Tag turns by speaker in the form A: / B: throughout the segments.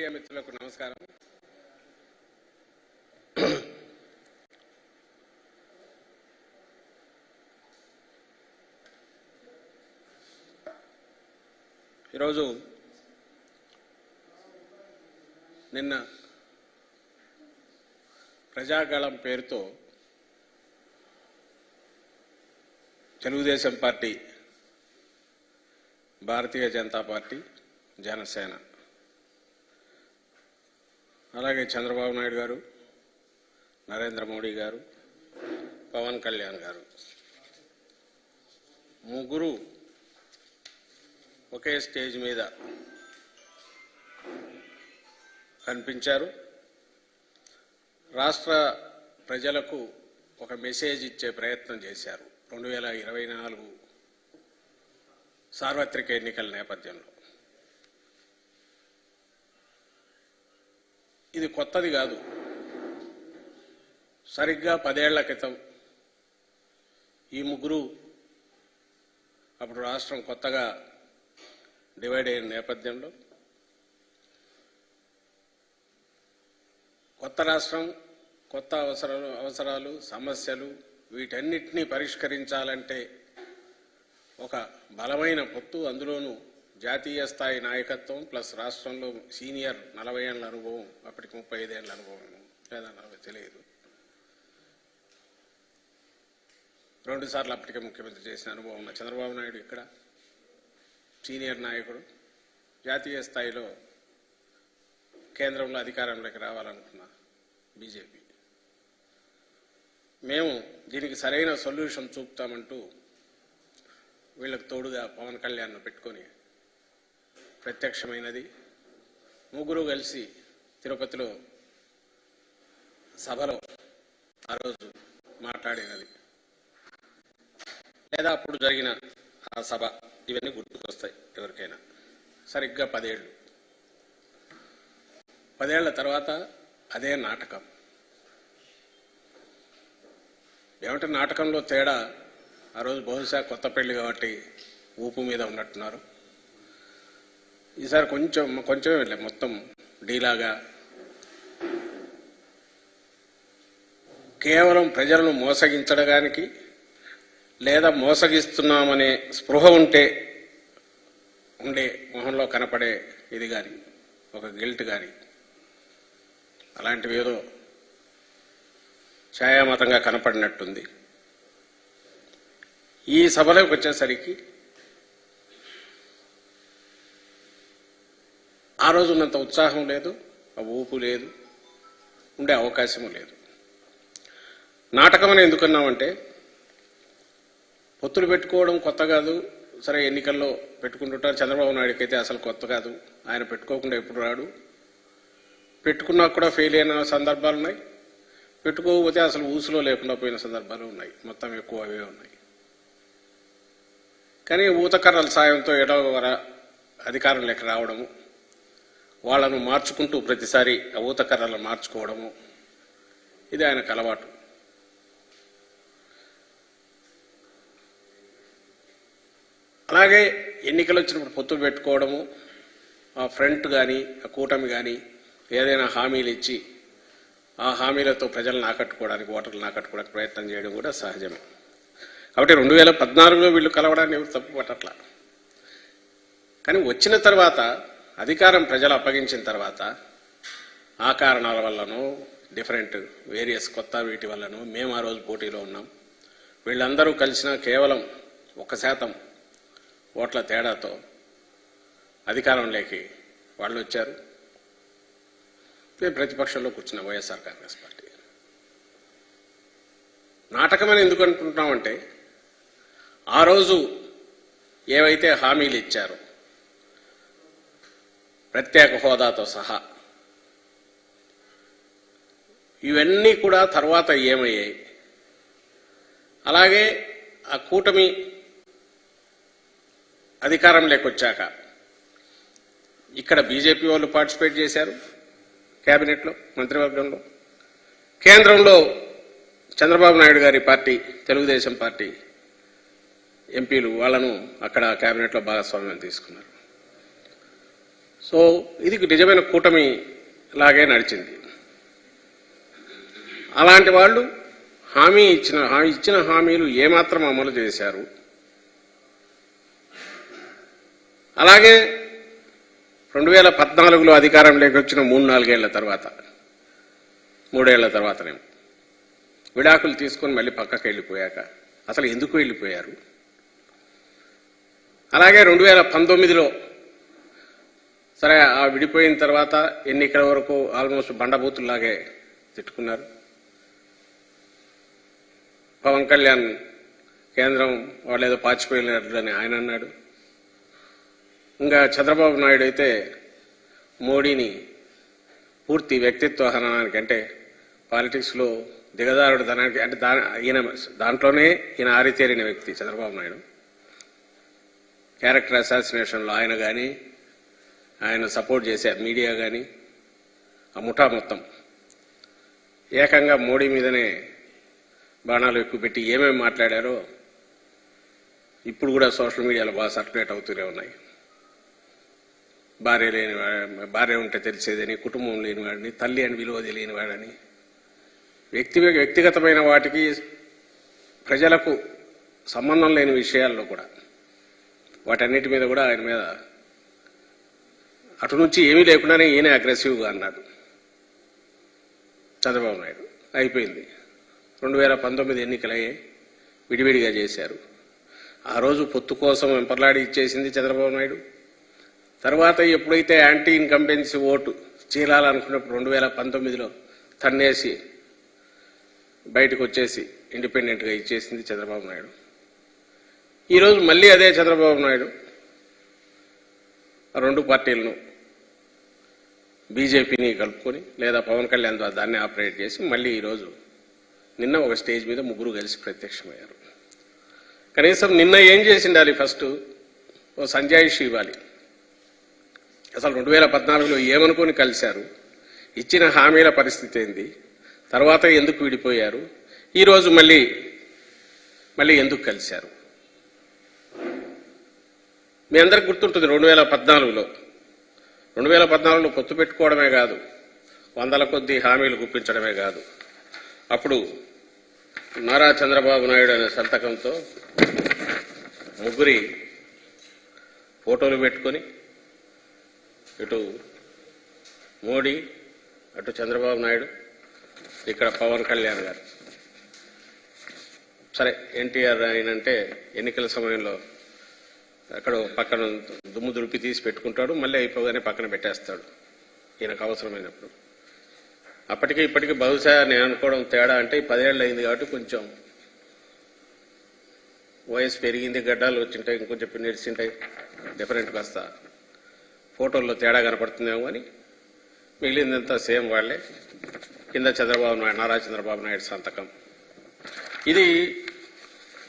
A: Media మిత్రులకు నమస్కారం. ఈరోజు నిన్న ప్రజాగళం పేరుతో తెలుగుదేశం పార్టీ, భారతీయ జనతా పార్టీ, జనసేన, అలాగే చంద్రబాబు నాయుడు గారు, నరేంద్ర మోడీ గారు, పవన్ కళ్యాణ్ గారు ముగ్గురు ఒకే స్టేజ్ మీద కనిపించారు. రాష్ట్ర ప్రజలకు ఒక మెసేజ్ ఇచ్చే ప్రయత్నం చేశారు 2024 సార్వత్రిక ఎన్నికల నేపథ్యంలో. ఇది కొత్తది కాదు. సరిగ్గా 10 ఏళ్ల క్రితం ఈ ముగ్గురు, అప్పుడు రాష్ట్రం కొత్తగా డివైడ్ అయిన నేపథ్యంలో, కొత్త రాష్ట్రం, కొత్త అవసరాలు, సమస్యలు, వీటన్నిటినీ పరిష్కరించాలంటే ఒక బలమైన పొత్తు, అందులోనూ జాతీయ స్థాయి నాయకత్వం ప్లస్ రాష్ట్రంలో సీనియర్ 40 ఏళ్ల అనుభవం, అప్పటికి 35 ఏళ్ల అనుభవం లేదా 40 తెలియదు, 2 సార్లు అప్పటికే ముఖ్యమంత్రి చేసిన అనుభవం ఉన్న చంద్రబాబు నాయుడు ఇక్కడ సీనియర్ నాయకుడు, జాతీయ స్థాయిలో కేంద్రంలో అధికారంలోకి రావాలనుకున్న బీజేపీ. మేము దీనికి సరైన సొల్యూషన్ చూపుతామంటూ వీళ్ళకు తోడుగా పవన్ కళ్యాణ్ను పెట్టుకొని ప్రత్యక్షమైనది. ముగ్గురు కలిసి తిరుపతిలో సభలో ఆ రోజు మాట్లాడినది, లేదా అప్పుడు జరిగిన ఆ సభ, ఇవన్నీ గుర్తుకొస్తాయి ఎవరికైనా. సరిగ్గా 10 ఏళ్ళు, 10 ఏళ్ల తర్వాత అదే నాటకం. ఏమంటే నాటకంలో తేడా, ఆ రోజు బహుశా కొత్త పెళ్లి కాబట్టి ఊపు మీద ఉన్నట్టున్నారు. ఈసారి కొంచెం వెళ్ళే మొత్తం డీలాగా, కేవలం ప్రజలను మోసగించడానికి లేదా మోసగిస్తున్నామనే స్పృహ ఉండే మొహంలో కనపడే ఇది కానీ, ఒక గిల్ట్ కానీ, అలాంటివి ఏదో ఛాయామతంగా కనపడినట్టుంది. ఈ సభలోకి వచ్చేసరికి ఆ రోజు ఉన్నంత ఉత్సాహం లేదు, ఆ ఊపు లేదు, ఉండే అవకాశము లేదు. నాటకం అని ఎందుకన్నామంటే, పొత్తులు పెట్టుకోవడం కొత్త కాదు. సరే, ఎన్నికల్లో పెట్టుకుంటుంటారు. చంద్రబాబు నాయుడుకి అయితే అసలు కొత్త కాదు. ఆయన పెట్టుకోకుండా ఎప్పుడు రాడు. పెట్టుకున్నా కూడా ఫెయిల్ అయిన సందర్భాలు ఉన్నాయి. పెట్టుకోకపోతే అసలు ఊసులో లేకుండా పోయిన సందర్భాలు ఉన్నాయి. మొత్తం ఎక్కువ అవే ఉన్నాయి. కానీ ఊతకర్రల సాయంతో ఏడో అధికారంలోకి రావడము, వాళ్లను మార్చుకుంటూ ప్రతిసారి ఆ ఊతకర్రలను మార్చుకోవడము, ఇది ఆయనకు అలవాటు. అలాగే ఎన్నికలు వచ్చినప్పుడు పొత్తులు పెట్టుకోవడము, ఆ ఫ్రంట్ కానీ ఆ కూటమి కానీ ఏదైనా హామీలు ఇచ్చి ఆ హామీలతో ప్రజలను ఆకట్టుకోవడానికి, ఓటర్లను ఆకట్టుకోవడానికి ప్రయత్నం చేయడం కూడా సహజమే. కాబట్టి 2014లో వీళ్ళు కలవడాన్ని ఎవరు తప్పు పట్టట్లా. కానీ వచ్చిన తర్వాత, అధికారం ప్రజలు అప్పగించిన తర్వాత, ఆ కారణాల వల్లనో డిఫరెంట్ వేరియస్ కొత్త వీటి వల్లనో మేము ఆ రోజు పోటీలో ఉన్నాం. వీళ్ళందరూ కలిసినా కేవలం 1% ఓట్ల తేడాతో అధికారంలోకి వాళ్ళు వచ్చారు. ప్రతిపక్షంలో కూర్చున్న వైఎస్ఆర్ కాంగ్రెస్ పార్టీ. నాటకమని ఎందుకు అనుకుంటున్నామంటే, ఆ రోజు ఏవైతే హామీలు ఇచ్చారో ప్రత్యేక హోదాతో సహా, ఇవన్నీ కూడా తర్వాత ఏమయ్యాయి. అలాగే ఆ కూటమి అధికారంలోకి వచ్చాక ఇక్కడ బీజేపీ వాళ్ళు పార్టిసిపేట్ చేశారు కేబినెట్లో, మంత్రివర్గంలో. కేంద్రంలో చంద్రబాబు నాయుడు గారి పార్టీ, తెలుగుదేశం పార్టీ ఎంపీలు వాళ్ళను అక్కడ కేబినెట్లో భాగస్వామ్యం తీసుకున్నారు. సో ఇది నిజమైన కూటమి లాగే నడిచింది. అలాంటి వాళ్ళు ఇచ్చిన హామీలు ఏమాత్రం అమలు చేశారు? అలాగే 2014లో అధికారంలోకి వచ్చిన 3-4 ఏళ్ల తర్వాత 3 ఏళ్ల తర్వాతనే విడాకులు తీసుకొని మళ్ళీ పక్కకి వెళ్ళిపోయాక అసలు ఎందుకు వెళ్ళిపోయారు? అలాగే 2019లో సరే ఆ విడిపోయిన తర్వాత ఎన్నికల వరకు ఆల్మోస్ట్ బండబూతుల్లాగే తిట్టుకున్నారు. పవన్ కళ్యాణ్ కేంద్రం వాళ్ళేదో పాచిపోయినట్లని ఆయన అన్నాడు. ఇంకా చంద్రబాబు నాయుడు అయితే మోడీని పూర్తి వ్యక్తిత్వ హననానికి అంటే పాలిటిక్స్లో దిగజారుడు ధనానికి అంటే దాంట్లోనే ఈయన ఆరితేరిన వ్యక్తి చంద్రబాబు నాయుడు. క్యారెక్టర్ అసాసినేషన్లో ఆయన కానీ ఆయన సపోర్ట్ చేసే మీడియా కానీ ఆ ముఠా మొత్తం ఏకంగా మోడీ మీదనే బాణాలు ఎక్కువ పెట్టి ఏమేమి మాట్లాడారో ఇప్పుడు కూడా సోషల్ మీడియాలో బాగా సర్క్యులేట్ అవుతూనే ఉన్నాయి. భార్య ఉంటే తెలిసేదని, కుటుంబం లేనివాడిని, తల్లి అని విలువ తెలియనివాడని, వ్యక్తిగతమైన వాటికి ప్రజలకు సంబంధం లేని విషయాల్లో కూడా వాటన్నిటి మీద కూడా ఆయన మీద అటు నుంచి ఏమీ లేకుండానే ఈయన అగ్రెసివ్గా అన్నాడు చంద్రబాబు నాయుడు. అయిపోయింది. 2019 ఎన్నికలయ్యే విడివిడిగా చేశారు. ఆ రోజు పొత్తు కోసం వెంపర్లాడి ఇచ్చేసింది చంద్రబాబు నాయుడు. తర్వాత ఎప్పుడైతే యాంటీ ఇన్కంబెన్సీ ఓటు చీలాలనుకున్నప్పుడు 2019లో తన్నేసి బయటకు వచ్చేసి ఇండిపెండెంట్గా ఇచ్చేసింది చంద్రబాబు నాయుడు. ఈరోజు మళ్ళీ అదే చంద్రబాబు నాయుడు ఆ రెండు పార్టీలను బీజేపీని కలుపుకొని లేదా పవన్ కళ్యాణ్ ద్వారా దాన్ని ఆపరేట్ చేసి మళ్ళీ ఈరోజు నిన్న ఒక స్టేజ్ మీద ముగ్గురు కలిసి ప్రత్యక్షమయ్యారు. కనీసం నిన్న ఏం చేసి ఉండాలి? ఫస్ట్ ఓ సంజాయిషి ఇవ్వాలి. అసలు 2014లో ఏమనుకొని కలిశారు? ఇచ్చిన హామీల పరిస్థితి ఏంది? తర్వాత ఎందుకు విడిపోయారు? ఈరోజు మళ్ళీ ఎందుకు కలిశారు? మీ అందరికి గుర్తుంటుంది 2014లో పొత్తు పెట్టుకోవడమే కాదు, 100ల కొద్దీ హామీలు గుప్పించడమే కాదు, అప్పుడు నారా చంద్రబాబు నాయుడు అనే సంతకంతో ముగ్గురి ఫోటోలు పెట్టుకొని ఇటు మోడీ, అటు చంద్రబాబు నాయుడు, ఇక్కడ పవన్ కళ్యాణ్ గారు. సరే ఎన్టీఆర్ ఆయనంటే ఎన్నికల సమయంలో అక్కడ పక్కన దుమ్ము దులిపి తీసి పెట్టుకుంటాడు, మళ్ళీ అయిపోగానే పక్కన పెట్టేస్తాడు ఈయనకు అవసరమైనప్పుడు. అప్పటికి ఇప్పటికీ బహుశా నేను అనుకోవడం తేడా అంటే 10 ఏళ్ళు అయింది కాబట్టి కొంచెం వయసు పెరిగింది, గడ్డాలు వచ్చింటాయి, ఇంకొంచెం నెడిసింటాయి, డిఫరెంట్ కాస్త ఫోటోల్లో తేడా కనపడుతుందేమో అని మిగిలిందంతా సేమ్ వాళ్లే. కింద చంద్రబాబు నాయుడు, నారా చంద్రబాబు నాయుడు సంతకం. ఇది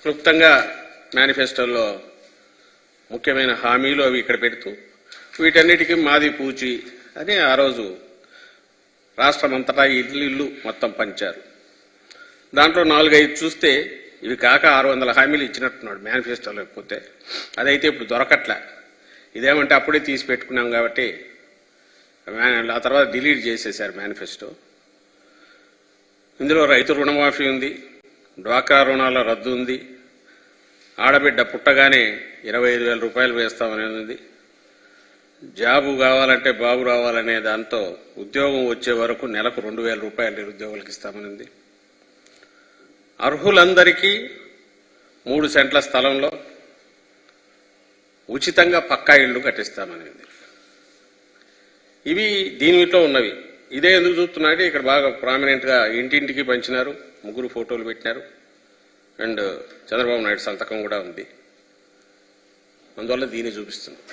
A: క్లుప్తంగా మేనిఫెస్టోలో ముఖ్యమైన హామీలు అవి ఇక్కడ పెడుతూ వీటన్నిటికీ మాది పూచి అని ఆ రోజు రాష్ట్రమంతటా ఇల్లు మొత్తం పంచారు. దాంట్లో 4-5 చూస్తే ఇవి కాక 600 హామీలు ఇచ్చినట్టున్నాడు మేనిఫెస్టోలో. పోతే అదైతే ఇప్పుడు దొరకట్లే. ఇదేమంటే అప్పుడే తీసి పెట్టుకున్నాం కాబట్టి ఆ తర్వాత డిలీట్ చేసేశారు మేనిఫెస్టో. ఇందులో రైతు రుణమాఫీ ఉంది, డ్వాక్రా రుణాల రద్దు ఉంది, ఆడబిడ్డ పుట్టగానే 25,000 రూపాయలు వేస్తామనేది ఉంది, జాబు కావాలంటే బాబు రావాలనే దాంతో ఉద్యోగం వచ్చే వరకు నెలకు 2,000 రూపాయలు నిరుద్యోగులకు ఇస్తామనింది, అర్హులందరికీ 3 సెంట్ల స్థలంలో ఉచితంగా పక్కా ఇళ్లు కట్టిస్తామనేది. ఇవి దీనిలో ఉన్నవి. ఇదే ఎందుకు చూస్తున్నారంటే ఇక్కడ బాగా ప్రామినెంట్గా ఇంటింటికి పంచినారు, ముగ్గురు ఫోటోలు పెట్టినారు, అండ్ చంద్రబాబు నాయుడు సంతకం కూడా ఉంది. అందువల్ల దీన్ని చూపిస్తున్నాం.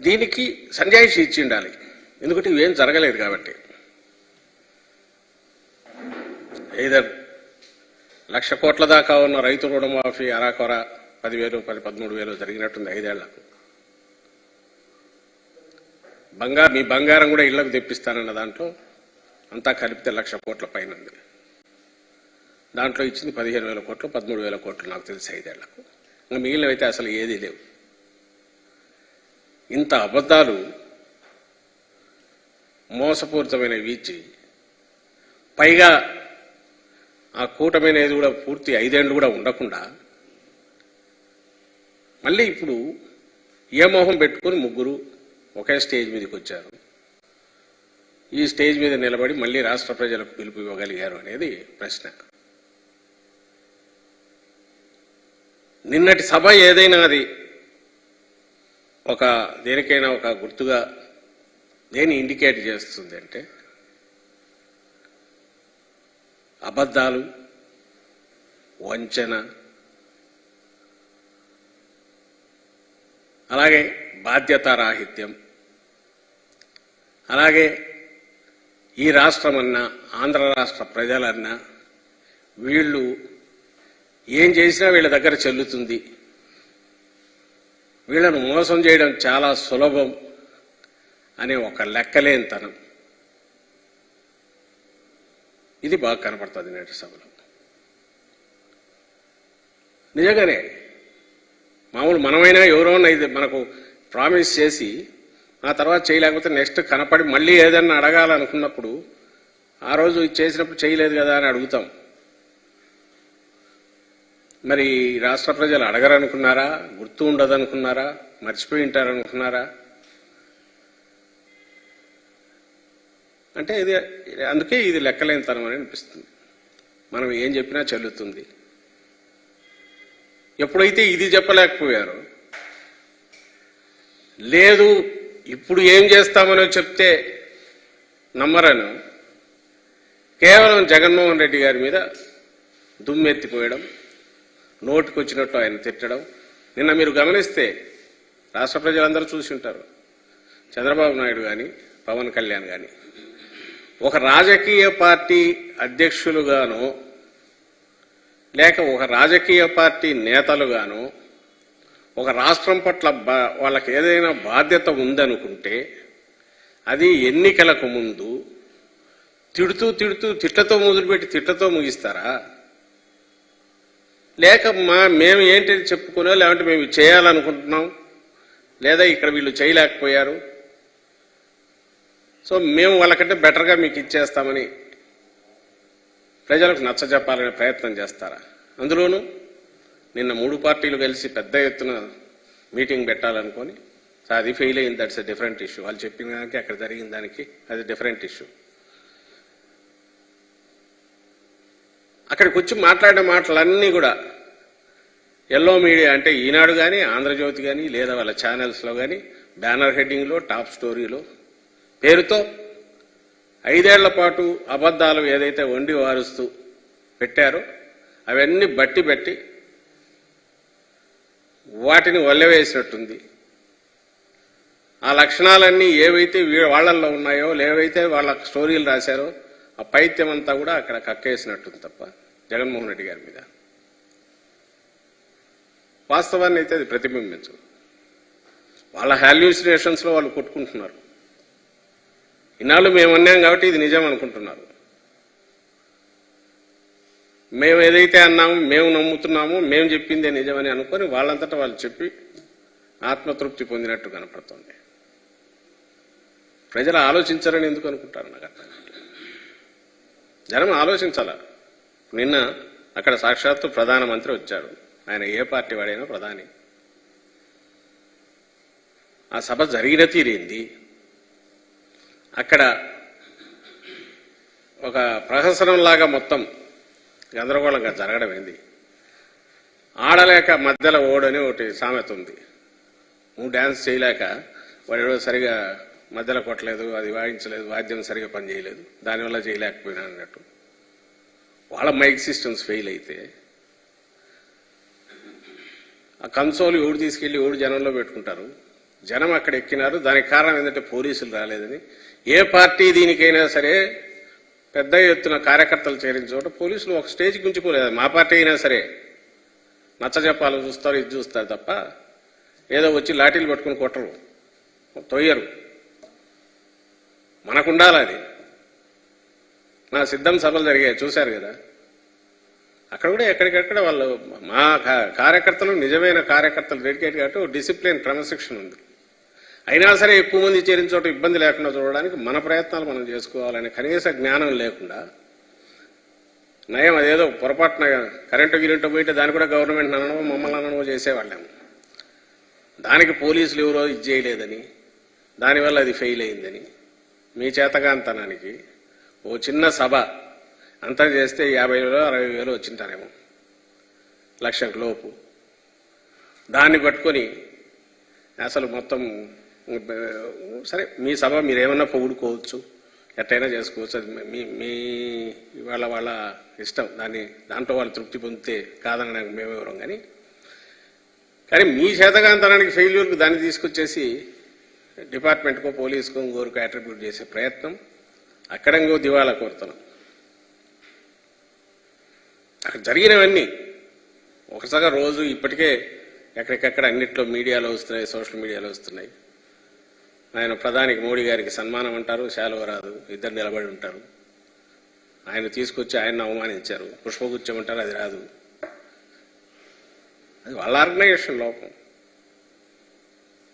A: దీనికి సంజాయిషి ఇచ్చి ఉండాలి, ఎందుకంటే ఇవేం జరగలేదు కాబట్టి. ఏదర్ 1,00,000 కోట్ల దాకా ఉన్న రైతు రుణమాఫీ అరాకొర 10,000, 13,000 జరిగినట్టుంది 5 ఏళ్లకు. మీ బంగారం కూడా ఇళ్లకు తెప్పిస్తానన్న దాంట్లో అంతా కలిపితే 1,00,000 కోట్ల పైన ఉంది. దాంట్లో ఇచ్చింది 15,000 కోట్లు, 13,000 కోట్లు నాకు తెలిసి 5 ఏళ్లకు. ఇంకా మిగిలినవైతే అసలు ఏదీ లేవు. ఇంత అబద్ధాలు మోసపూరితమైన వీచి పైగా ఆ కూటమి అనేది కూడా పూర్తి 5 ఏళ్ళు కూడా ఉండకుండా మళ్ళీ ఇప్పుడు ఏ మోహం పెట్టుకుని ముగ్గురు ఒకే స్టేజ్ మీదకి వచ్చారు. ఈ స్టేజ్ మీద నిలబడి మళ్ళీ రాష్ట్ర ప్రజలకు పిలుపు ఇవ్వగలిగారు అనేది ప్రశ్న. నిన్నటి సభ ఏదైనా అది దేనికైనా ఒక గుర్తుగా దేని ఇండికేట్ చేస్తుంది అంటే అబద్ధాలు, వంచన, అలాగే బాధ్యతారాహిత్యం, అలాగే ఈ రాష్ట్రమన్నా ఆంధ్ర రాష్ట్ర ప్రజలన్నా వీళ్ళు ఏం చేసినా వీళ్ళ దగ్గర చెల్లుతుంది, వీళ్ళను మోసం చేయడం చాలా సులభం అనే ఒక లెక్కలేనితనం ఇది బాగా కనపడుతుంది నేటి సభలో. నిజంగానే మామూలు మనమైనా ఎవరోన్నా ఇది మనకు ప్రామిస్ చేసి ఆ తర్వాత చేయలేకపోతే నెక్స్ట్ కనపడి మళ్ళీ ఏదన్నా అడగాలనుకున్నప్పుడు ఆ రోజు చేసినప్పుడు చేయలేదు కదా అని అడుగుతాం. మరి రాష్ట్ర ప్రజలు అడగరనుకున్నారా? గుర్తు ఉండదనుకున్నారా? మర్చిపోయి ఉంటారనుకున్నారా? అంటే ఇది అందుకే ఇది లెక్కలేనితనం అని అనిపిస్తుంది. మనం ఏం చెప్పినా చెల్లుతుంది. ఎప్పుడైతే ఇది చెప్పలేకపోయారో, లేదు ఇప్పుడు ఏం చేస్తామనో చెప్తే నమ్మరను కేవలం జగన్మోహన్ రెడ్డి గారి మీద దుమ్మెత్తిపోయడం, నోటికొచ్చినట్టు ఆయన తిట్టడం. నిన్న మీరు గమనిస్తే రాష్ట్ర ప్రజలందరూ చూసి ఉంటారు. చంద్రబాబు నాయుడు కానీ పవన్ కళ్యాణ్ కానీ ఒక రాజకీయ పార్టీ అధ్యక్షులుగానో లేక ఒక రాజకీయ పార్టీ నేతలుగానో ఒక రాష్ట్రం పట్ల వాళ్ళకి ఏదైనా బాధ్యత ఉందనుకుంటే అది ఎన్నికలకు ముందు తిట్లతో మొదలుపెట్టి తిట్లతో ముగిస్తారా? లేక మేము ఏంటి చెప్పుకునో, లేదంటే మేము చేయాలనుకుంటున్నాం, లేదా ఇక్కడ వీళ్ళు చేయలేకపోయారు సో మేము వాళ్ళకంటే బెటర్గా మీకు ఇచ్చేస్తామని ప్రజలకు నచ్చజెప్పాలనే ప్రయత్నం చేస్తారా? అందులోనూ నిన్న 3 పార్టీలు కలిసి పెద్ద ఎత్తున మీటింగ్ పెట్టాలనుకొని అది ఫెయిల్ అయింది. That's a different issue. వాళ్ళు చెప్పిన దానికి అక్కడ జరిగిన దానికి అది డిఫరెంట్ ఇష్యూ. అక్కడికి వచ్చి మాట్లాడిన మాటలన్నీ కూడా ఎల్లో మీడియా అంటే ఈనాడు కానీ ఆంధ్రజ్యోతి కానీ లేదా వాళ్ళ ఛానల్స్లో కానీ బ్యానర్ హెడ్డింగ్లో టాప్ స్టోరీలో పేరుతో 5 ఏళ్ల పాటు అబద్ధాలు ఏదైతే వండి వారుస్తూ పెట్టారో అవన్నీ బట్టి వాటిని వల్లవేసినట్టుంది. ఆ లక్షణాలన్నీ ఏవైతే వాళ్ళల్లో ఉన్నాయో, ఏవైతే వాళ్ళ స్టోరీలు రాశారో ఆ పైత్యం అంతా కూడా అక్కడ కక్కేసినట్టుంది తప్ప జగన్మోహన్ రెడ్డి గారి మీద వాస్తవాన్ని అయితే అది ప్రతిబింబించదు. వాళ్ళ హాల్యూసినేషన్స్లో వాళ్ళు కొట్టుకుంటున్నారు. ఇన్నాళ్ళు మేము అన్నాం కాబట్టి ఇది నిజం అనుకుంటున్నారు. మేము ఏదైతే అన్నామో, మేము నమ్ముతున్నామో, మేము చెప్పిందే నిజమని అనుకొని వాళ్ళంతటా వాళ్ళు చెప్పి ఆత్మతృప్తి పొందినట్టు కనపడుతుంది. ప్రజలు ఆలోచించారని ఎందుకు అనుకుంటారు? నాకు అర్థం కావట్లేదు. జనం ఆలోచించాల. నిన్న అక్కడ సాక్షాత్తు ప్రధానమంత్రి వచ్చాడు. ఆయన ఏ పార్టీ వాడైనా ప్రధాని. ఆ సభ జరిగిన తీరేంది? అక్కడ ఒక ప్రహసనంలాగా మొత్తం గందరగోళంగా జరగడం ఏంది? ఆడలేక మధ్యలో ఓడని ఒకటి సామెత ఉంది. నువ్వు డ్యాన్స్ చేయలేక వాడు సరిగా మధ్యలో కొట్టలేదు, అది వాయించలేదు, వాద్యం సరిగా పనిచేయలేదు, దానివల్ల చేయలేకపోయినా అన్నట్టు. వాళ్ళ మైక్ సిస్టమ్స్ ఫెయిల్ అయితే ఆ కన్సోల్ ఎవడు తీసుకెళ్లి ఎవడు జనంలో పెట్టుకుంటారు. జనం అక్కడ ఎక్కినారు. దానికి కారణం ఏంటంటే పోలీసులు రాలేదని. ఏ పార్టీ దీనికైనా సరే పెద్ద ఎత్తున కార్యకర్తలు చేరిన చోట పోలీసులు ఒక స్టేజ్కి మించిపోలేదు. మా పార్టీ అయినా సరే నచ్చజెప్పాలని చూస్తారు, ఇది చూస్తారు తప్ప ఏదో వచ్చి లాఠీలు పట్టుకుని కొట్టరు, తొయ్యరు. మనకుండాలి అది. నా సిద్ధం సభలు జరిగాయి చూశారు కదా. అక్కడ కూడా ఎక్కడికక్కడ వాళ్ళు మా కార్యకర్తలు నిజమైన కార్యకర్తలు డెడికేట్ కాబట్టి డిసిప్లిన్ క్రమశిక్షణ ఉంది. అయినా సరే ఎక్కువ మంది చేరిన చోట ఇబ్బంది లేకుండా చూడడానికి మన ప్రయత్నాలు మనం చేసుకోవాలనే కనీస జ్ఞానం లేకుండా నయం అదేదో పొరపాటున కరెంటు గిరెంటు పోయితే దాన్ని కూడా గవర్నమెంట్ అనడమో మమ్మల్ని అనడమో చేసేవాళ్ళేమో. దానికి పోలీసులు ఎవరో ఇది చేయలేదని, దానివల్ల అది ఫెయిల్ అయిందని, మీ చేతగాంతనానికి ఓ చిన్న సభ అంతా చేస్తే 50,000 60,000 వచ్చింటారేమో, లక్షకు లోపు. దాన్ని పట్టుకొని అసలు మొత్తం సరే మీ సభ మీరేమన్నా పొగుడుకోవచ్చు, ఎట్టయినా చేసుకోవచ్చు, అది మీ వాళ్ళ ఇష్టం. దాంట్లో వాళ్ళు తృప్తి పొందితే కాదనడానికి మేమెవరం. కానీ మీ చేతగాంతనానికి ఫెయిల్యూర్కి దాన్ని తీసుకొచ్చేసి డిపార్ట్మెంట్కో పోలీసుకో ఇంకోరికి అట్రిబ్యూట్ చేసే ప్రయత్నం, అక్కడ ఇంకో దివాలా కోరుతున్నాం. అక్కడ జరిగినవన్నీ ఒకసారి రోజు ఇప్పటికే ఎక్కడికెక్కడ అన్నిట్లో మీడియాలో వస్తున్నాయి, సోషల్ మీడియాలో వస్తున్నాయి. ఆయన ప్రధానికి మోడీ గారికి సన్మానం అంటారు, శాలువ రాదు, ఇద్దరు నిలబడి ఉంటారు. ఆయన తీసుకొచ్చి ఆయన్ని అవమానించారు, పుష్పగుచ్చం అంటారు, అది రాదు. అది వాళ్ళ ఆర్గనైజేషన్ లోపం,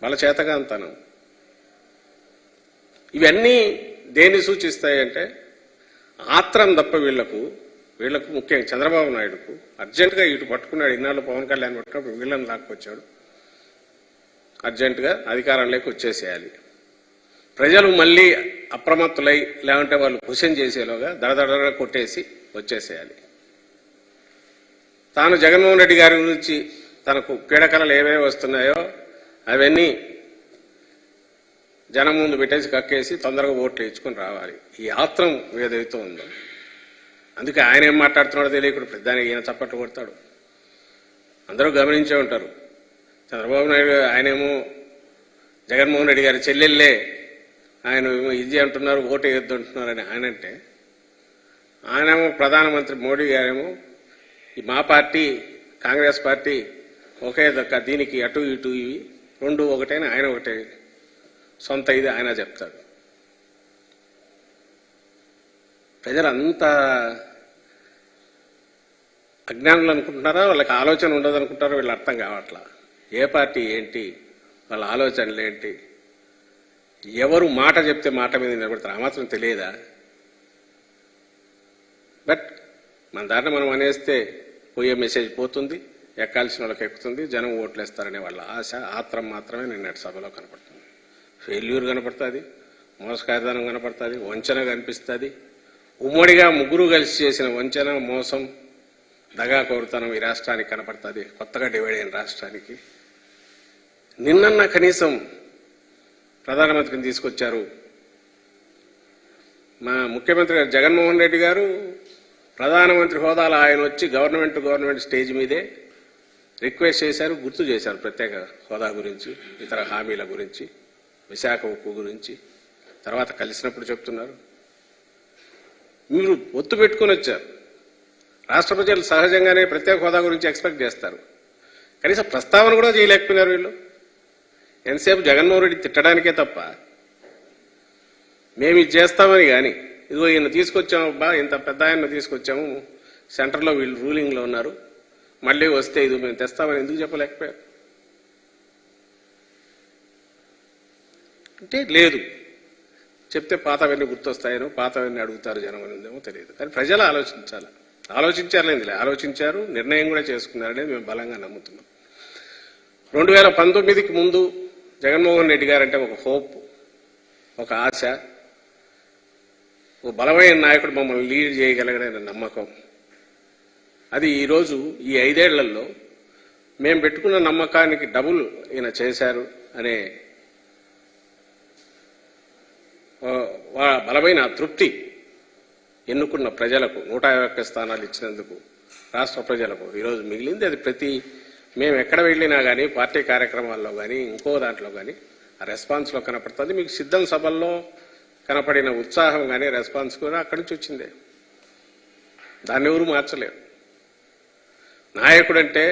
A: వాళ్ళ చేతగాంతనం. ఇవన్నీ దేన్ని సూచిస్తాయంటే ఆత్రం తప్ప వీళ్లకు ముఖ్యంగా చంద్రబాబు నాయుడుకు అర్జెంటుగా ఇటు పట్టుకున్నాడు. ఇన్నాళ్ళు పవన్ కళ్యాణ్ పట్టుకున్నప్పుడు వీళ్ళని లాక్కొచ్చాడు. అర్జెంటుగా అధికారంలోకి వచ్చేసేయాలి, ప్రజలు మళ్ళీ అప్రమత్తులై లేకుంటే వాళ్ళు క్వశ్చన్ చేసేలోగా దడదడగా కొట్టేసి వచ్చేసేయాలి. తాను జగన్మోహన్ రెడ్డి గారి గురించి తనకు పీడకలలు ఏవేవి వస్తున్నాయో అవన్నీ జనం ముందు పెట్టేసి కక్కేసి తొందరగా ఓట్లు ఇచ్చుకొని రావాలి. ఈ ఆత్రం ఏదైతే ఉందో, అందుకే ఆయన ఏం మాట్లాడుతున్నాడో తెలియకుండా పెద్దానికి ఈయన చప్పట్లు కొడతాడు. అందరూ గమనించే ఉంటారు. చంద్రబాబు నాయుడు ఆయనేమో జగన్మోహన్ రెడ్డి గారి చెల్లెళ్ళే ఆయన ఇది అంటున్నారు, ఓటు వేయొద్దు అంటున్నారని ఆయనంటే, ఆయనేమో ప్రధానమంత్రి మోడీ గారేమో మా పార్టీ కాంగ్రెస్ పార్టీ ఒకే దక్క, దీనికి అటు ఇటు ఇవి రెండు ఒకటేని ఆయన ఒకటే సొంత ఇది ఆయన చెప్తాడు. ప్రజలంతా అజ్ఞానులు అనుకుంటున్నారా, వాళ్ళకి ఆలోచన ఉండదు అనుకుంటారో వీళ్ళు అర్థం కావట్లా. ఏ పార్టీ ఏంటి, వాళ్ళ ఆలోచనలు ఏంటి, ఎవరు మాట చెప్తే మాట మీద నిలబడతారు ఆ మాత్రం తెలియదా? బట్ మన దాంట్లో మనం అనేస్తే పోయే మెసేజ్ పోతుంది, ఎక్కాల్సిన వాళ్ళకి ఎక్కుతుంది, జనం ఓట్లేస్తారనే వాళ్ళ ఆశ ఆత్రం మాత్రమే నిన్నటి సభలో కనపడుతుంది. ఫెయిల్యూర్ కనపడుతుంది, మోసకారితనం కనపడుతుంది, వంచన కనిపిస్తుంది. ఉమ్మడిగా ముగ్గురు కలిసి చేసిన వంచన, మోసం, దగా కోరుతనం ఈ రాష్ట్రానికి కనపడుతుంది, కొత్తగా డివైడ్ అయిన రాష్ట్రానికి. నిన్న కనీసం ప్రధానమంత్రిని తీసుకొచ్చారు. మా ముఖ్యమంత్రి గారు జగన్మోహన్ రెడ్డి గారు ప్రధానమంత్రి హోదాలో ఆయన వచ్చి గవర్నమెంట్ స్టేజ్ మీదే రిక్వెస్ట్ చేశారు, గుర్తు చేశారు ప్రత్యేక హోదా గురించి, ఇతర హామీల గురించి, విశాఖ ఉక్కు గురించి. తర్వాత కలిసినప్పుడు చెప్తున్నారు. మీరు ఒత్తు పెట్టుకుని వచ్చారు. రాష్ట్ర ప్రజలు సహజంగానే ప్రత్యేక హోదా గురించి ఎక్స్పెక్ట్ చేస్తారు. కనీసం ప్రస్తావన కూడా చేయలేకపోయినారు వీళ్ళు. ఎంతసేపు జగన్మోహన్ రెడ్డి తిట్టడానికే తప్ప మేము ఇది చేస్తామని కానీ, ఇదిగో ఈయన తీసుకొచ్చాము, అబ్బా ఇంత పెద్ద ఆయన తీసుకొచ్చాము, సెంటర్లో వీళ్ళు రూలింగ్లో ఉన్నారు, మళ్ళీ వస్తే ఇది మేము తెస్తామని ఎందుకు చెప్పలేకపోయారు? అంటే లేదు, చెప్తే పాతవన్నీ గుర్తొస్తాయనో పాతవన్నీ అడుగుతారు జనం అనేదేమో తెలియదు. కానీ ప్రజలు ఆలోచించారులేందిలే, ఆలోచించారు, నిర్ణయం కూడా చేసుకున్నారనేది మేము బలంగా నమ్ముతున్నాం. 2019కి ముందు జగన్మోహన్ రెడ్డి గారంటే ఒక హోప్, ఒక ఆశ, ఒక బలమైన నాయకుడు మమ్మల్ని లీడ్ చేయగలిగిన నమ్మకం. అది ఈరోజు ఈ 5 ఏళ్లలో మేము పెట్టుకున్న నమ్మకానికి డబుల్ ఈయన చేశారు అనే బలమైన తృప్తి ఎన్నుకున్న ప్రజలకు 151 స్థానాలు ఇచ్చినందుకు రాష్ట్ర ప్రజలకు ఈరోజు మిగిలింది. అది మేము ఎక్కడ వెళ్ళినా కానీ, పార్టీ కార్యక్రమాల్లో కానీ, ఇంకో దాంట్లో కానీ ఆ రెస్పాన్స్లో కనపడుతుంది. మీకు సిద్ధం సభల్లో కనపడిన ఉత్సాహం కానీ రెస్పాన్స్ కూడా అక్కడి నుంచి వచ్చిందే, దాన్ని ఎవరు మార్చలేరు. నాయకుడంటే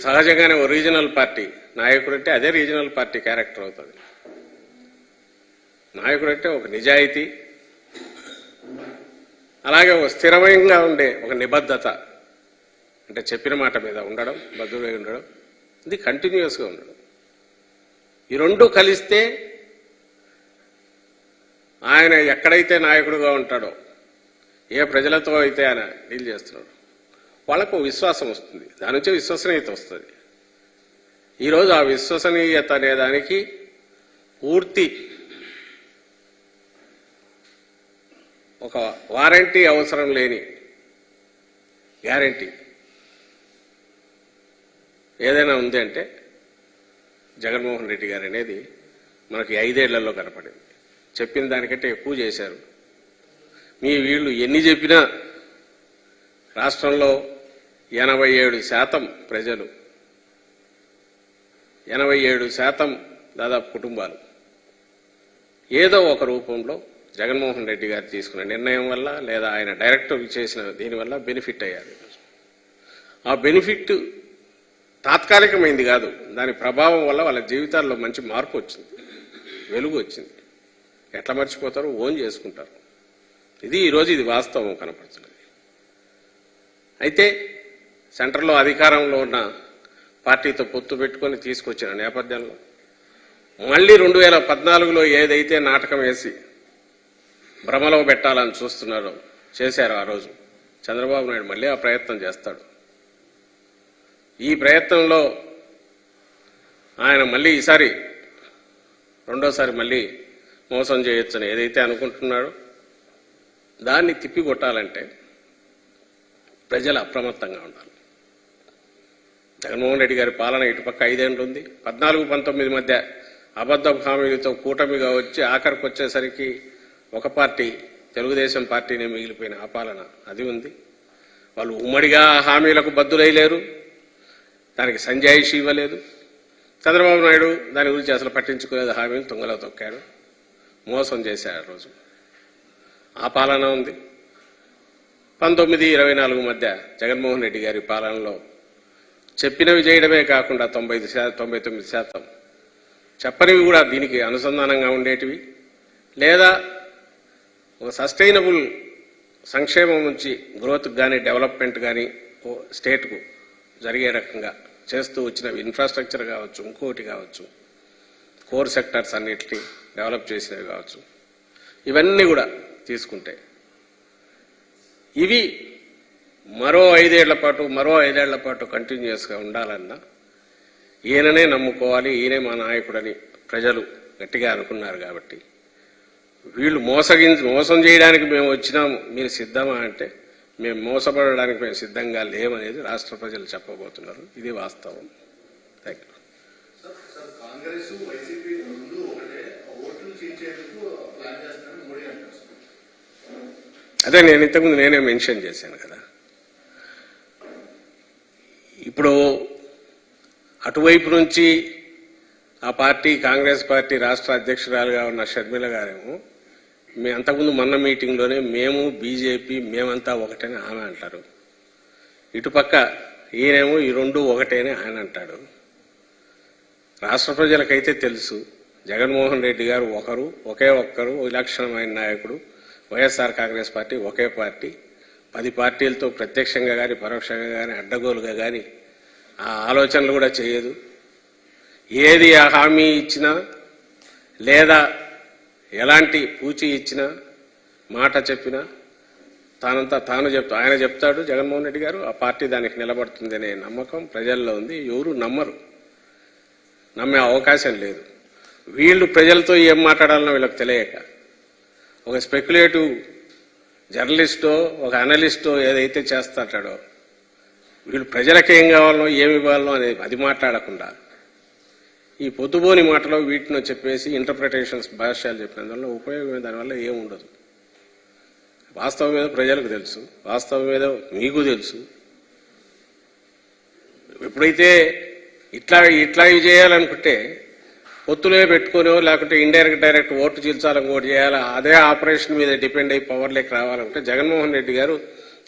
A: సహజంగానే ఓ రీజనల్ పార్టీ నాయకుడంటే అదే రీజనల్ పార్టీ క్యారెక్టర్ అవుతుంది. నాయకుడంటే ఒక నిజాయితీ, అలాగే ఒక స్థిరమైనగా ఉండే ఒక నిబద్ధత, అంటే చెప్పిన మాట మీద ఉండడం, బద్దుడై ఉండడం, ఇది కంటిన్యూస్గా ఉండడం. ఈ రెండు కలిస్తే ఆయన ఎక్కడైతే నాయకుడిగా ఉంటాడో, ఏ ప్రజలతో అయితే ఆయన డీల్ చేస్తున్నాడు, వాళ్ళకు విశ్వాసం వస్తుంది. దాని నుంచే విశ్వసనీయత వస్తుంది. ఈరోజు ఆ విశ్వసనీయత అనేదానికి పూర్తి ఒక వారంటీ అవసరం లేని గ్యారంటీ ఏదైనా ఉంది అంటే జగన్మోహన్ రెడ్డి గారు అనేది మనకి 5 ఏళ్లలో కనపడింది. చెప్పిన దానికంటే ఎక్కువ చేశారు. వీళ్ళు ఎన్ని చెప్పినా రాష్ట్రంలో 87% ప్రజలు, 87% దాదాపు కుటుంబాలు ఏదో ఒక రూపంలో జగన్మోహన్ రెడ్డి గారు తీసుకున్న నిర్ణయం వల్ల లేదా ఆయన డైరెక్టర్ చేసిన దీనివల్ల బెనిఫిట్ అయ్యారు. ఆ బెనిఫిట్ తాత్కాలికమైంది కాదు, దాని ప్రభావం వల్ల వాళ్ళ జీవితాల్లో మంచి మార్పు వచ్చింది, వెలుగు వచ్చింది. ఎట్లా మర్చిపోతారు? ఓన్ చేసుకుంటారు. ఈరోజు ఇది వాస్తవం కనపడుతున్నది. అయితే సెంటర్లో అధికారంలో ఉన్న పార్టీతో పొత్తు పెట్టుకొని తీసుకొచ్చిన నేపథ్యంలో మళ్ళీ 2014లో ఏదైతే నాటకం వేసి భ్రమలో పెట్టాలని చూస్తున్నారో, చేశారో ఆ రోజు చంద్రబాబు నాయుడు మళ్ళీ ఆ ప్రయత్నం చేస్తాడు. ఈ ప్రయత్నంలో ఆయన మళ్ళీ ఈసారి రెండోసారి మళ్ళీ మోసం చేయొచ్చని ఏదైతే అనుకుంటున్నాడో దాన్ని తిప్పికొట్టాలంటే ప్రజలు అప్రమత్తంగా ఉండాలి. జగన్మోహన్ రెడ్డి గారి పాలన ఇటుపక్క 5 ఏళ్ళు ఉంది. 14-19 మధ్య అబద్ధపు హామీలతో కూటమిగా వచ్చి ఆఖరికి వచ్చేసరికి ఒక పార్టీ, తెలుగుదేశం పార్టీనే మిగిలిపోయిన ఆ పాలన అది ఉంది. వాళ్ళు ఉమ్మడిగా హామీలకు బద్దులైలేరు, దానికి సంజాయిషి ఇవ్వలేదు. చంద్రబాబు నాయుడు దాని గురించి అసలు పట్టించుకోలేదు, హామీలు తుంగలో తొక్కాడు, మోసం చేశాడు. ఆ రోజు ఆ పాలన ఉంది. 19-24 మధ్య జగన్మోహన్ రెడ్డి గారి పాలనలో చెప్పినవి చేయడమే కాకుండా 99% చెప్పనివి కూడా దీనికి అనుసంధానంగా ఉండేటివి, లేదా ఒక సస్టైనబుల్ సంక్షేమం నుంచి గ్రోత్కి కానీ డెవలప్మెంట్ కానీ స్టేట్కు జరిగే రకంగా చేస్తూ వచ్చినవి, ఇన్ఫ్రాస్ట్రక్చర్ కావచ్చు, ఇంకోటి కావచ్చు, కోర్ సెక్టర్స్ అన్నిటినీ డెవలప్ చేసినవి కావచ్చు, ఇవన్నీ కూడా తీసుకుంటే ఇవి మరో 5 ఏళ్ల పాటు కంటిన్యూస్గా ఉండాలన్నా ఈయననే నమ్ముకోవాలి, ఈయనే మా నాయకుడని ప్రజలు గట్టిగా అనుకున్నారు. కాబట్టి వీళ్ళు మోసం చేయడానికి మేము వచ్చినాము, మీరు సిద్ధమా అంటే మేము మోసపడడానికి మేము సిద్ధంగా లేమనేది రాష్ట్ర ప్రజలు చెప్పబోతున్నారు. ఇది వాస్తవం. Thank you. అదే నేను ఇంతకుముందు నేనే మెన్షన్ చేశాను కదా. ఇప్పుడు అటువైపు నుంచి ఆ పార్టీ, కాంగ్రెస్ పార్టీ రాష్ట్ర అధ్యక్షురాలుగా ఉన్న షర్మిల గారేమో అంతకుముందు మొన్న మీటింగ్లోనే మేము బీజేపీ మేమంతా ఒకటని ఆమె అంటారు. ఇటుపక్క ఈయనేమో ఈ రెండు ఒకటేని ఆయన అంటాడు. రాష్ట్ర ప్రజలకైతే తెలుసు జగన్మోహన్ రెడ్డి గారు ఒకే ఒక్కరు విలక్షణమైన నాయకుడు. వైఎస్ఆర్ కాంగ్రెస్ పార్టీ ఒకే పార్టీ. 10 పార్టీలతో ప్రత్యక్షంగా కానీ పరోక్షంగా కానీ అడ్డగోలుగా కానీ ఆ ఆలోచనలు కూడా చేయదు. ఏది హామీ ఇచ్చినా లేదా ఎలాంటి పూచి ఇచ్చినా మాట చెప్పినా ఆయన చెప్తాడు జగన్మోహన్ రెడ్డి గారు. ఆ పార్టీ దానికి నిలబడుతుంది అనే నమ్మకం ప్రజల్లో ఉంది. ఎవరు నమ్మరు, నమ్మే అవకాశం లేదు. వీళ్ళు ప్రజలతో ఏం మాట్లాడాలనో వీళ్ళకి తెలియక ఒక స్పెక్యులేటివ్ జర్నలిస్టో ఒక అనలిస్టో ఏదైతే చేస్తాడో వీళ్ళు ప్రజలకు ఏం కావాలనో ఏమి ఇవ్వాలనో అనేది అది మాట్లాడకుండా ఈ పొద్దుబోని మాటలో వీటిని చెప్పేసి ఇంటర్ప్రిటేషన్స్ భాష్యాలు చెప్పినందువల్ల ఉపయోగం దానివల్ల ఏముండదు. వాస్తవం మీద ప్రజలకు తెలుసు, వాస్తవం మీద మీకు తెలుసు. ఎప్పుడైతే ఇట్లా చేయాలనుకుంటే పొత్తులే పెట్టుకునో లేకుంటే డైరెక్ట్ ఓటు చీల్చాలని ఓటు చేయాలా, అదే ఆపరేషన్ మీద డిపెండ్ అయ్యి పవర్లోకి రావాలంటే జగన్మోహన్ రెడ్డి గారు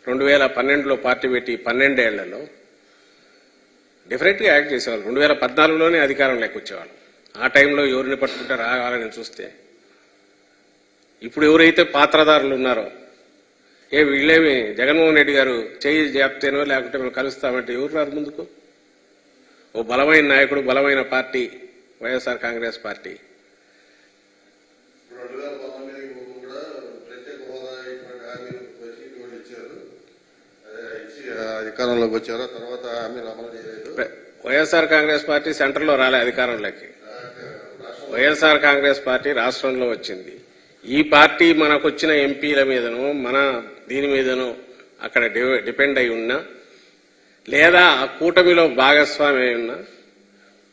A: 2012లో పార్టీ పెట్టి 12 ఏళ్లలో డిఫరెంట్గా యాక్ట్ చేసేవాళ్ళు. 2014లోనే అధికారంలోకి వచ్చేవాళ్ళు. ఆ టైంలో ఎవరిని పట్టుకుంటే రావాలని చూస్తే ఇప్పుడు ఎవరైతే పాత్రదారులు ఉన్నారో వీళ్ళేమి జగన్మోహన్ రెడ్డి గారు చేయి చెప్తేనో లేకుంటే మేము కలుస్తామంటే ఎవరు రారు ముందుకు? ఓ బలమైన నాయకుడు, బలమైన పార్టీ వైఎస్ఆర్ కాంగ్రెస్ పార్టీ.
B: అధికారంలోకి వచ్చారు, తర్వాత హామీలు అమలు చేయలేదు.
A: వైఎస్ఆర్ కాంగ్రెస్ పార్టీ సెంటర్లో రాలే అధికారంలోకి. వైఎస్ఆర్ కాంగ్రెస్ పార్టీ రాష్ట్రంలో వచ్చింది. ఈ పార్టీ మనకొచ్చిన ఎంపీల మీదనో మన దీని మీదనో అక్కడ డిపెండ్ అయి ఉన్నా, లేదా ఆ కూటమిలో భాగస్వామి అయి ఉన్నా,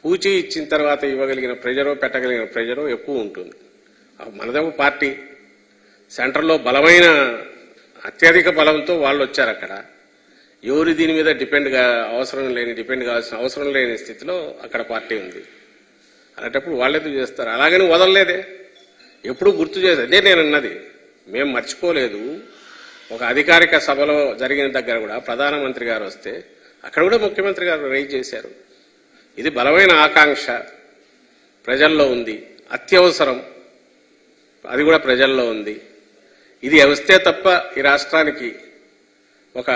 A: పూచి ఇచ్చిన తర్వాత ఇవ్వగలిగిన ప్రెజరో పెట్టగలిగిన ప్రెజరో ఎక్కువ ఉంటుంది. మనదేమో పార్టీ సెంటర్లో బలమైన అత్యధిక బలంతో వాళ్ళు వచ్చారు. అక్కడ ఎవరు దీని మీద డిపెండ్ కావాల్సిన అవసరం లేని స్థితిలో అక్కడ పార్టీ ఉంది. అలాంటప్పుడు వాళ్ళెందుకు చేస్తారు? అలాగని వదలలేదే, ఎప్పుడు గుర్తు చేశారు. అదే నేను అన్నది, మేము మర్చిపోలేదు. ఒక అధికారిక సభలో జరిగిన దగ్గర కూడా ప్రధానమంత్రి గారు వస్తే అక్కడ కూడా ముఖ్యమంత్రి గారు రైజ్ చేశారు. ఇది బలమైన ఆకాంక్ష ప్రజల్లో ఉంది, అత్యవసరం, అది కూడా ప్రజల్లో ఉంది. ఇది వస్తే తప్ప ఈ రాష్ట్రానికి ఒక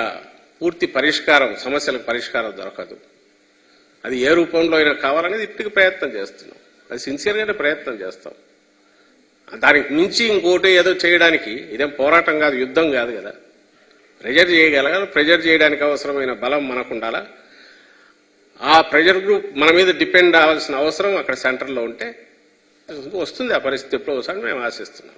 A: పూర్తి పరిష్కారం, సమస్యలకు పరిష్కారం దొరకదు. అది ఏ రూపంలో అయినా కావాలనేది ఇప్పటికి ప్రయత్నం చేస్తున్నాం. అది సిన్సియర్గానే ప్రయత్నం చేస్తాం. దానికి మించి ఇంకోటి ఏదో చేయడానికి ఇదేం పోరాటం కాదు, యుద్ధం కాదు కదా. ప్రెజర్ చేయగలగాలి. ప్రెజర్ చేయడానికి అవసరమైన బలం మనకు ఉండాలా. ఆ ప్రెజర్ గ్రూప్ మన మీద డిపెండ్ అవ్వాల్సిన అవసరం అక్కడ సెంటర్లో ఉంటే వస్తుంది. ఆ పరిస్థితి ఎప్పుడో ఒకసారి మేము ఆశిస్తున్నాం.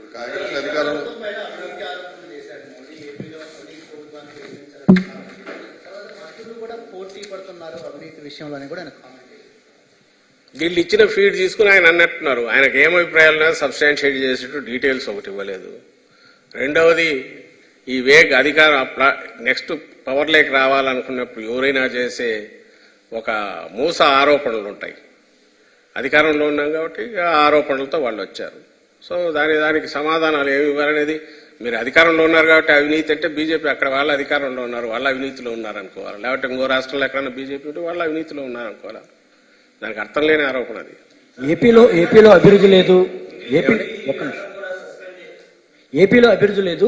A: వీళ్ళు ఇచ్చిన ఫీడ్ తీసుకుని ఆయన అన్నట్టున్నారు. ఆయనకు ఏం అభిప్రాయాలు సబ్స్టాన్షియేట్ చేసేట్టు డీటెయిల్స్ ఒకటి ఇవ్వలేదు. రెండవది, ఈ వేగ్ అధికారం నెక్స్ట్ పవర్లోకి రావాలనుకున్నప్పుడు ఎవరైనా చేసే ఒక మూస ఆరోపణలు ఉంటాయి. అధికారంలో ఉన్నాం కాబట్టి ఆ ఆరోపణలతో వాళ్ళు వచ్చారు. సో దానికి సమాధానాలు ఏమి ఇవ్వాలనేది, మీరు అధికారంలో ఉన్నారు కాబట్టి అవినీతి అంటే బీజేపీ అక్కడ వాళ్ళ అధికారంలో ఉన్నారు, వాళ్ళ అవినీతిలో ఉన్నారనుకోవాలి. లేకపోతే ఇంకో రాష్ట్రంలో ఎక్కడన్నా బీజేపీ ఉంటే వాళ్ళ అవినీతిలో ఉన్నారనుకోవాలి. దానికి అర్థం లేని ఆరోపణ అది.
C: ఏపీలో అభివృద్ధి లేదు, ఏపీలో అభివృద్ధి లేదు.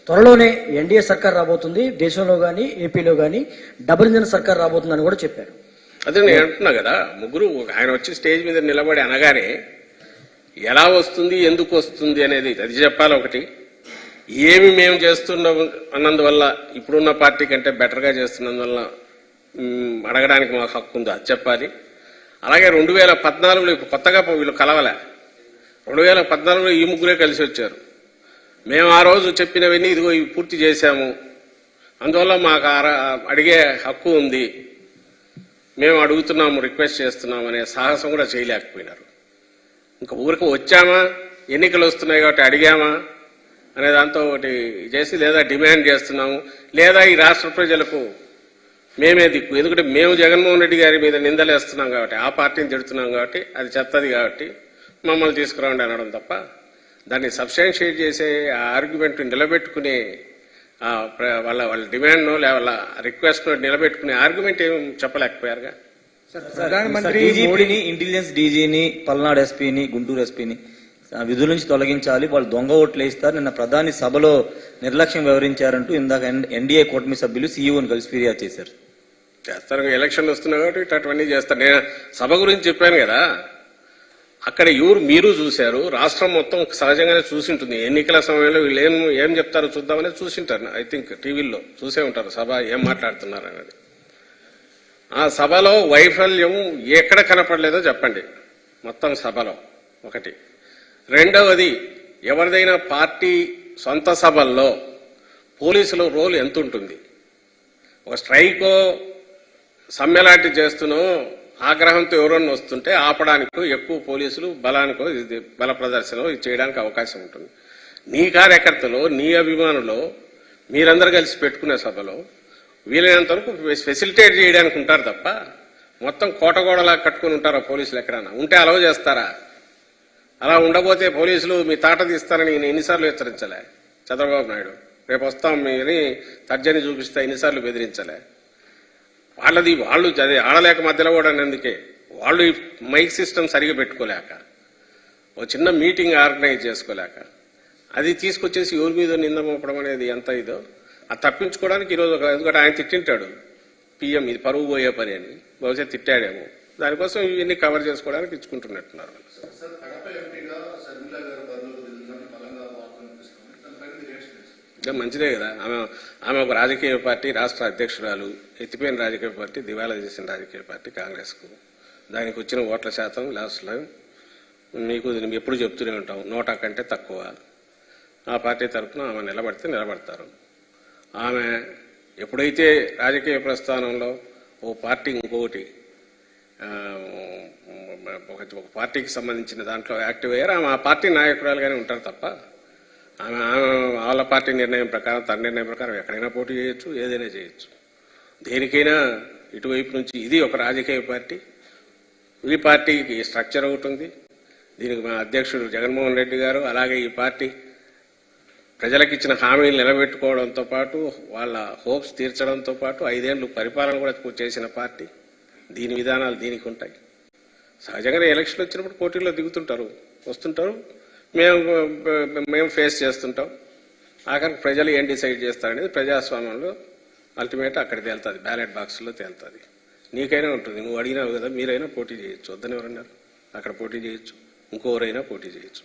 C: త్వరలోనే ఎన్డీఏ సర్కార్ రాబోతుంది, దేశంలో గానీ ఏపీలో గానీ డబుల్ ఇంజన్ సర్కార్ రాబోతుందని కూడా చెప్పారు.
A: అదే నేను అంటున్నా కదా, ముగ్గురు ఆయన వచ్చి స్టేజ్ మీద నిలబడి అనగానే ఎలా వస్తుంది, ఎందుకు వస్తుంది అనేది అది చెప్పాలి. ఒకటి, ఏమి మేము చేస్తున్నాం అన్నందువల్ల ఇప్పుడున్న పార్టీ కంటే బెటర్గా చేస్తున్నందువల్ల అడగడానికి మాకు హక్కు ఉందో అది చెప్పాలి. అలాగే 2014లో ఇప్పుడు కొత్తగా వీళ్ళు కలవలే. 2014లో ఈ ముగ్గురే కలిసి వచ్చారు. మేము ఆ రోజు చెప్పినవన్నీ ఇదిగో ఇవి పూర్తి చేశాము, అందువల్ల మాకు అడిగే హక్కు ఉంది, మేము అడుగుతున్నాము, రిక్వెస్ట్ చేస్తున్నాము అనే సాహసం కూడా చేయలేకపోయినారు. ఇంకా ఊరికి వచ్చామా, ఎన్నికలు వస్తున్నాయి కాబట్టి అడిగామా అనే దాంతో ఒకటి చేసి, లేదా డిమాండ్ చేస్తున్నాము, లేదా ఈ రాష్ట్ర ప్రజలకు మేమే దిక్కు. ఎందుకంటే మేము జగన్మోహన్ రెడ్డి గారి మీద నిందలేస్తున్నాం కాబట్టి, ఆ పార్టీని తిడుతున్నాం కాబట్టి, అది చెత్తది కాబట్టి మమ్మల్ని తీసుకురావండి అనడం తప్ప, దాన్ని సబ్స్టాన్షియేట్ చేసే ఆ ఆర్గ్యుమెంట్ నిలబెట్టుకునే వాళ్ళ డిమాండ్నో వాళ్ళ రిక్వెస్ట్నో నిలబెట్టుకునే ఆర్గ్యుమెంట్ ఏం చెప్పలేకపోయారుగా.
D: ప్రధానమంత్రి మోడీని, ఇంటెలిజెన్స్ డీజీని, పల్నాడు ఎస్పీని, గుంటూరు ఎస్పీని విధుల నుంచి తొలగించాలి, వాళ్ళు దొంగ ఓట్లు వేస్తారు, నిన్న ప్రధాని సభలో నిర్లక్ష్యం వ్యవహరించారంటూ ఇందాక ఎన్డీఏ కూటమి సభ్యులు సీఈఓని కలిసి ఫిర్యాదు చేశారు.
A: చేస్తారు, ఎలక్షన్లు వస్తున్నాయి కాబట్టి అటువన్నీ చేస్తారు. నేను సభ గురించి చెప్పాను కదా, అక్కడ మీరు చూశారు, రాష్ట్రం మొత్తం సహజంగానే చూసింటుంది. ఎన్నికల సమయంలో వీళ్ళు ఏం చెప్తారో చూద్దామని చూసింటారు. ఐ థింక్ టీవీల్లో చూసే ఉంటారు సభ ఏం మాట్లాడుతున్నారు అనేది. ఆ సభలో వైఫల్యం ఎక్కడ కనపడలేదో చెప్పండి మొత్తం సభలో. ఒకటి. రెండవది, ఎవరిదైనా పార్టీ సొంత సభల్లో పోలీసుల రోల్ ఎంత ఉంటుంది? ఒక స్ట్రైకో సమ్మెలాంటి చేస్తున్నో ఆగ్రహంతో ఎవరన్నా వస్తుంటే ఆపడానికో ఎక్కువ పోలీసులు బలానికో బల ప్రదర్శన చేయడానికి అవకాశం ఉంటుంది. నీ కార్యకర్తలో, నీ అభిమానులో మీరందరూ కలిసి పెట్టుకునే సభలో వీలైనంత వరకు ఫెసిలిటేట్ చేయడానికి ఉంటారు తప్ప మొత్తం కోటగోడలా కట్టుకుని ఉంటారా పోలీసులు? ఎక్కడన్నా ఉంటే అలవ చేస్తారా? అలా ఉండబోతే పోలీసులు మీ తాట తీస్తారని నేను ఎన్నిసార్లు హెచ్చరించలే చంద్రబాబు నాయుడు. రేపు వస్తాం మీని తర్జని చూపిస్తా ఎన్నిసార్లు బెదిరించలే. వాళ్ళు అదే ఆడలేక మధ్యలో కూడా అందుకే వాళ్ళు ఈ మైక్ సిస్టమ్ సరిగా పెట్టుకోలేక, ఒక చిన్న మీటింగ్ ఆర్గనైజ్ చేసుకోలేక, అది తీసుకొచ్చేసి ఎవరి మీద నింద మోపడం అనేది ఎంత ఇదో అది తప్పించుకోవడానికి ఈరోజు ఎందుకంటే ఆయన తిట్టింటాడు పిఎం ఇది పరువు పోయే పని అని, బహుశా తిట్టాడేమో. దానికోసం ఇవన్నీ కవర్ చేసుకోవడానికి ఇచ్చుకుంటున్నట్టున్నారు. మంచిదే కదా. ఆమె ఒక రాజకీయ పార్టీ, రాష్ట్ర అధ్యక్షురాలు, ఎత్తిపోయిన రాజకీయ పార్టీ, దివాలా చేసిన రాజకీయ పార్టీ కాంగ్రెస్కు. దానికి వచ్చిన ఓట్ల శాతం లాస్ట్లో మీకు ఎప్పుడు చెప్తూనే ఉంటాం, 100 కంటే తక్కువ. ఆ పార్టీ తరఫున ఆమె నిలబడితే నిలబడతారు. ఆమె ఎప్పుడైతే రాజకీయ ప్రస్థానంలో ఓ పార్టీ ఇంకొకటి ఒక పార్టీకి సంబంధించిన దాంట్లో యాక్టివ్ అయ్యారు, ఆమె ఆ పార్టీ నాయకురాలుగానే ఉంటారు తప్ప ఆమె వాళ్ళ పార్టీ నిర్ణయం ప్రకారం, తన నిర్ణయం ప్రకారం ఎక్కడైనా పోటీ చేయొచ్చు, ఏదైనా చేయొచ్చు. దేనికైనా ఇటువైపు నుంచి ఇది ఒక రాజకీయ పార్టీ. ఈ పార్టీకి స్ట్రక్చర్ ఒకటి ఉంది. దీనికి మా అధ్యక్షుడు జగన్మోహన్ రెడ్డి గారు, అలాగే ఈ పార్టీ ప్రజలకు ఇచ్చిన హామీలు నిలబెట్టుకోవడంతో పాటు వాళ్ళ హోప్స్ తీర్చడంతో పాటు 5 ఏళ్లు పరిపాలన కూడా చేసిన పార్టీ. దీని విధానాలు దీనికి ఉంటాయి. సహజంగానే ఎలక్షన్ వచ్చినప్పుడు పోటీల్లో దిగుతుంటారు, వస్తుంటారు, మేము ఫేస్ చేస్తుంటాం. ఆఖరికి ప్రజలు ఏం డిసైడ్ చేస్తారనేది ప్రజాస్వామ్యంలో అల్టిమేట్ అక్కడ తేలుతుంది, బ్యాలెట్ బాక్స్లో తేలుతుంది. నీకైనా ఉంటుంది, నువ్వు అడిగినావు కదా, మీరైనా పోటీ చేయొచ్చు, వద్దని ఎవరన్నారు, అక్కడ పోటీ చేయొచ్చు, ఇంకోరైనా పోటీ చేయొచ్చు.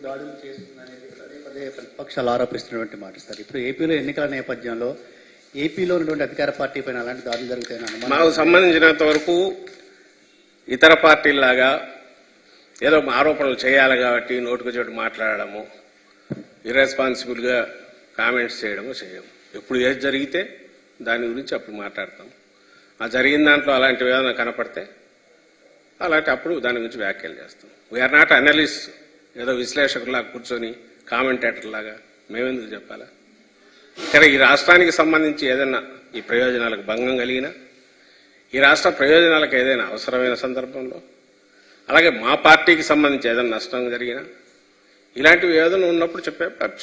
E: దాడులు చేస్తుందనేది పదే పదే ప్రతిపక్షాలు ఆరోపిస్తున్నటువంటి మాట సార్. ఇప్పుడు ఏపీలో ఎన్నికల నేపథ్యంలో ఏపీలో ఉన్నటువంటి అధికార పార్టీ పైన అలాంటి దాడులు జరుగుతాయని
A: మాకు సంబంధించినంత వరకు ఇతర పార్టీల్లాగా ఏదో ఆరోపణలు చేయాలి కాబట్టి నోటుకు చోటు మాట్లాడడము, ఇర్రెస్పాన్సిబుల్గా కామెంట్స్ చేయడము చేయము. ఎప్పుడు ఏది జరిగితే దాని గురించి అప్పుడు మాట్లాడతాం. ఆ జరిగిన దాంట్లో అలాంటివి ఏదైనా కనపడితే అలాంటి అప్పుడు దాని గురించి వ్యాఖ్యలు చేస్తాం. వీఆర్ నాట్ అనలిస్ట్, ఏదో విశ్లేషకులాగా కూర్చొని కామెంటేటర్ లాగా మేమెందుకు చెప్పాలా. ఇక్కడ ఈ రాష్ట్రానికి సంబంధించి ఏదైనా ఈ ప్రయోజనాలకు భంగం కలిగినా, ఈ రాష్ట్ర ప్రయోజనాలకు ఏదైనా అవసరమైన సందర్భంలో, అలాగే మా పార్టీకి సంబంధించి ఏదైనా నష్టం జరిగినా, ఇలాంటివి ఏదైనా ఉన్నప్పుడు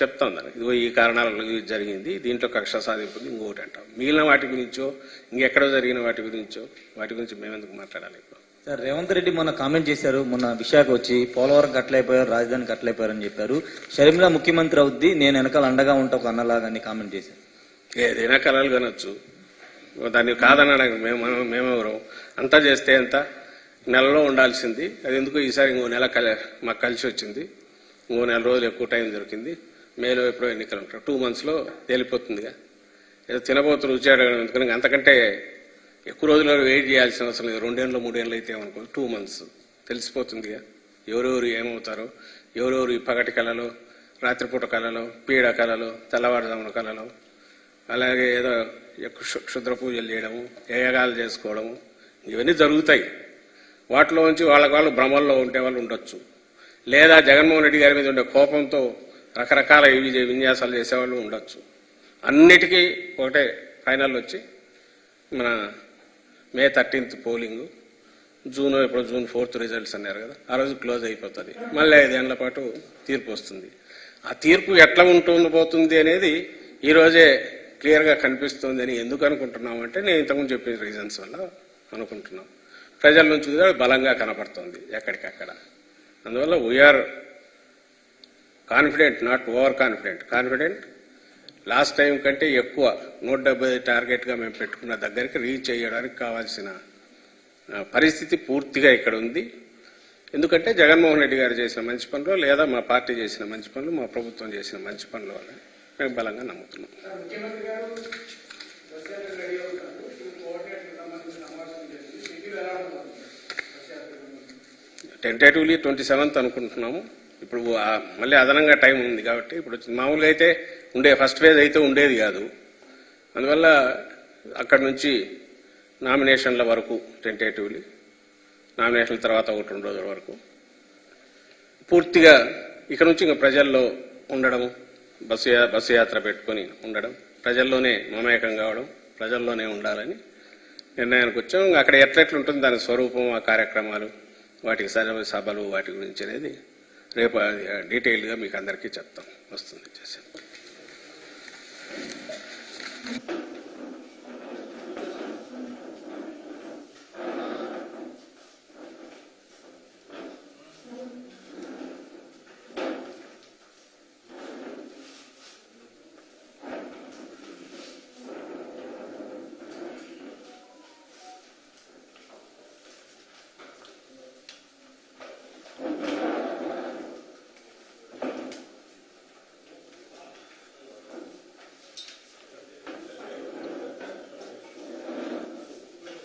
A: చెప్తాం దాన్ని. ఇదిగో ఈ కారణాల జరిగింది, దీంట్లో కక్ష సాధింపుంది, ఇంకొకటి అంటాం. మిగిలిన వాటి గురించో, ఇంకెక్కడో జరిగిన వాటి గురించి మేమెందుకు మాట్లాడాలి.
D: సార్, రేవంత్ రెడ్డి మొన్న కామెంట్ చేశారు, మొన్న విశాఖ వచ్చి పోలవరం కట్టలైపోయారు, రాజధాని కట్టలైపోయారని చెప్పారు. షర్మిల ముఖ్యమంత్రి అవుద్ది, నేను వెనకాల అండగా ఉంటా ఒక అన్నలాగా కామెంట్ చేశారు.
A: ఏదైనా కళలు కనొచ్చు, దాన్ని కాదనడానికి మేమెవరం. అంతా చేస్తే ఎంత, నెలలో ఉండాల్సింది, అది ఎందుకు ఈసారి ఇంకో నెల మాకు కలిసి వచ్చింది, ఇంకో 4 రోజులు ఎక్కువ టైం దొరికింది. మేలో ఎప్పుడో ఎన్నికలు ఉంటారు, 2 monthsలో తేలిపోతుందిగా. ఏదో తినబోతు రుచి అడగడం ఎందుకని అంతకంటే ఎక్కువ రోజులు వెయిట్ చేయాల్సిన అవసరం లేదు. 2 ఏళ్ళు 3 ఏళ్ళు అయితే ఏమనుకో, 2 months తెలిసిపోతుందిగా ఎవరెవరు ఏమవుతారో, ఎవరెవరు ఈ పగటి కళలో, రాత్రిపూట కళలో, పీడ కళలో, తెల్లవారుజామున కళలో, అలాగే ఏదో క్షుద్ర పూజలు చేయడము, యజ్ఞాలు చేసుకోవడము, ఇవన్నీ జరుగుతాయి. వాటిలో నుంచి వాళ్ళు భ్రమల్లో ఉండే వాళ్ళు ఉండొచ్చు, లేదా జగన్మోహన్ రెడ్డి గారి మీద ఉండే కోపంతో రకరకాల విన్యాసాలు చేసేవాళ్ళు ఉండొచ్చు. అన్నిటికీ ఒకటే ఫైనల్ వచ్చి మన May 13th polling, June 4th results అన్నారు కదా, ఆ రోజు క్లోజ్ అయిపోతుంది. మళ్ళీ 5 ఏళ్ల పాటు తీర్పు వస్తుంది. ఆ తీర్పు ఎట్లా పోతుంది అనేది ఈరోజే క్లియర్గా కనిపిస్తుంది. అని ఎందుకు అనుకుంటున్నామంటే, నేను ఇంతకుముందు చెప్పిన రీజన్స్ వల్ల అనుకుంటున్నాం. ప్రజల నుంచి కూడా బలంగా కనపడుతుంది ఎక్కడికక్కడ. అందువల్ల we're confident, not overconfident. Last time కంటే ఎక్కువ 170 టార్గెట్గా మేము పెట్టుకున్న దగ్గరికి రీచ్ అయ్యడానికి కావాల్సిన పరిస్థితి పూర్తిగా ఇక్కడ ఉంది. ఎందుకంటే జగన్మోహన్ రెడ్డి గారు చేసిన మంచి పనులు, లేదా మా పార్టీ చేసిన మంచి పనులు, మా ప్రభుత్వం చేసిన మంచి పనుల వల్ల మేము బలంగా నమ్ముతున్నాం. టెంటేటివ్లీ 27th అనుకుంటున్నాము. ఇప్పుడు మళ్ళీ అదనంగా టైం ఉంది కాబట్టి, ఇప్పుడు మామూలుగా అయితే ఫస్ట్ ఫేజ్ అయితే ఉండేది కాదు. అందువల్ల అక్కడి నుంచి నామినేషన్ల వరకు టెంటేటివ్లీ, నామినేషన్ల తర్వాత 1-2 రోజుల వరకు పూర్తిగా ఇక్కడ నుంచి ఇంకా ప్రజల్లో ఉండడం, బస్సు యాత్ర పెట్టుకొని ఉండడం, ప్రజల్లోనే మమేకం కావడం, ప్రజల్లోనే ఉండాలని నిర్ణయానికి వచ్చాం. అక్కడ ఎట్లెట్లుంటుంది దాని స్వరూపం, ఆ కార్యక్రమాలు, వాటికి సభలు, వాటి గురించి అనేది రేపు డీటెయిల్గా మీకు అందరికీ చెప్తాం. వస్తుంది చేసాం.